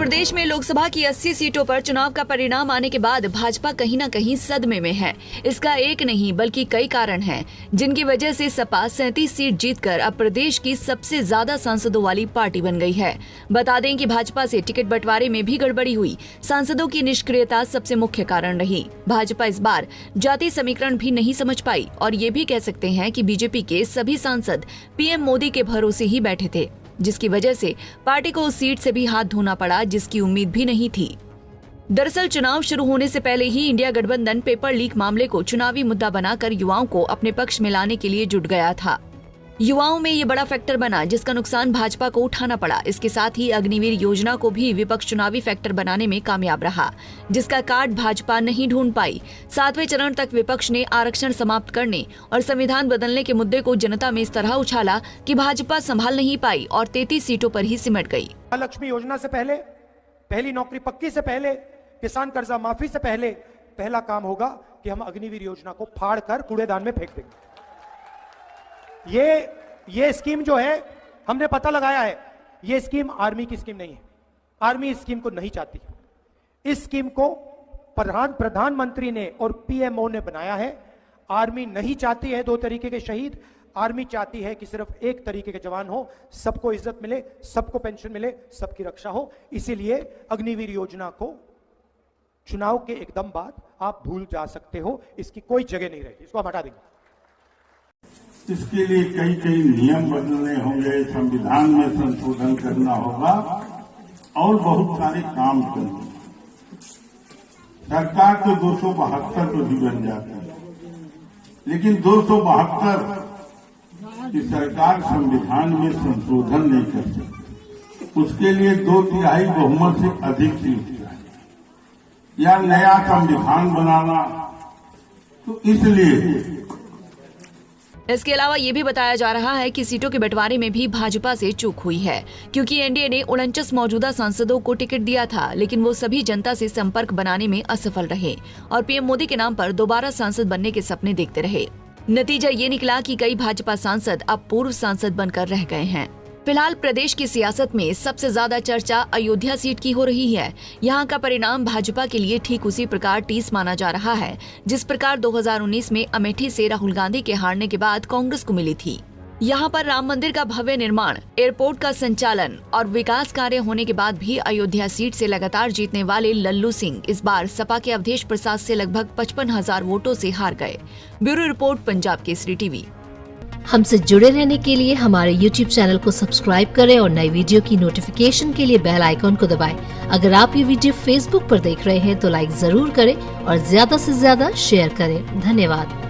प्रदेश में लोकसभा की 80 सीटों पर चुनाव का परिणाम आने के बाद भाजपा कहीं न कहीं सदमे में है। इसका एक नहीं बल्कि कई कारण हैं, जिनकी वजह से सपा 37 सीट जीतकर अब प्रदेश की सबसे ज्यादा सांसदों वाली पार्टी बन गई है। बता दें कि भाजपा से टिकट बंटवारे में भी गड़बड़ी हुई। सांसदों की निष्क्रियता सबसे मुख्य कारण रही। भाजपा इस बार जाति समीकरण भी नहीं समझ पाई और ये भी कह सकते हैं कि बीजेपी के सभी सांसद पीएम मोदी के भरोसे ही बैठे थे, जिसकी वजह से पार्टी को उस सीट से भी हाथ धोना पड़ा जिसकी उम्मीद भी नहीं थी। दरअसल चुनाव शुरू होने से पहले ही इंडिया गठबंधन पेपर लीक मामले को चुनावी मुद्दा बनाकर युवाओं को अपने पक्ष में लाने के लिए जुट गया था। युवाओं में ये बड़ा फैक्टर बना जिसका नुकसान भाजपा को उठाना पड़ा। इसके साथ ही अग्निवीर योजना को भी विपक्ष चुनावी फैक्टर बनाने में कामयाब रहा, जिसका कार्ड भाजपा नहीं ढूंढ पाई। 7वें चरण तक विपक्ष ने आरक्षण समाप्त करने और संविधान बदलने के मुद्दे को जनता में इस तरह उछाला कि भाजपा संभाल नहीं पाई और 33 सीटों पर ही सिमट गई। लक्ष्मी योजना से पहले, पहली नौकरी पक्की से पहले, किसान कर्जा माफी से पहले पहला काम होगा कि हम अग्निवीर योजना को फाड़ कर कूड़ेदान में फेंक देंगे। ये स्कीम जो है हमने पता लगाया है, ये स्कीम आर्मी की स्कीम नहीं है। आर्मी इस स्कीम को नहीं चाहती। इस स्कीम को प्रधानमंत्री ने और पीएमओ ने बनाया है। आर्मी नहीं चाहती है 2 तरीके के शहीद। आर्मी चाहती है कि सिर्फ एक तरीके के जवान हो, सबको इज्जत मिले, सबको पेंशन मिले, सबकी रक्षा हो। इसीलिए अग्निवीर योजना को चुनाव के एकदम बाद आप भूल जा सकते हो, इसकी कोई जगह नहीं रहेगी, इसको हम हटा देंगे। इसके लिए कई नियम बदलने होंगे, संविधान में संशोधन करना होगा और बहुत सारे काम करने। सरकार तो 272 तो भी बन जाती है, लेकिन 272 की सरकार संविधान में संशोधन नहीं कर सकती। उसके लिए 2/3 बहुमत से अधिक सीट चाहिए या नया संविधान बनाना। तो इसलिए इसके अलावा ये भी बताया जा रहा है कि सीटों के बंटवारे में भी भाजपा से चूक हुई है, क्योंकि एनडीए ने 49 मौजूदा सांसदों को टिकट दिया था, लेकिन वो सभी जनता से संपर्क बनाने में असफल रहे और पीएम मोदी के नाम पर दोबारा सांसद बनने के सपने देखते रहे। नतीजा ये निकला कि कई भाजपा सांसद अब पूर्व सांसद बनकर रह गए हैं। फिलहाल प्रदेश की सियासत में सबसे ज्यादा चर्चा अयोध्या सीट की हो रही है। यहाँ का परिणाम भाजपा के लिए ठीक उसी प्रकार टीस माना जा रहा है जिस प्रकार 2019 में अमेठी से राहुल गांधी के हारने के बाद कांग्रेस को मिली थी। यहाँ पर राम मंदिर का भव्य निर्माण, एयरपोर्ट का संचालन और विकास कार्य होने के बाद भी अयोध्या सीट से लगातार जीतने वाले लल्लू सिंह इस बार सपा के अवधेश प्रसाद से लगभग 55,000 वोटों से हार गए। Bureau report, Punjab Kesari TV. हमसे जुड़े रहने के लिए हमारे YouTube चैनल को सब्सक्राइब करें और नई वीडियो की नोटिफिकेशन के लिए बेल आइकॉन को दबाएं। अगर आप ये वीडियो Facebook पर देख रहे हैं तो लाइक जरूर करें और ज्यादा से ज्यादा शेयर करें। धन्यवाद।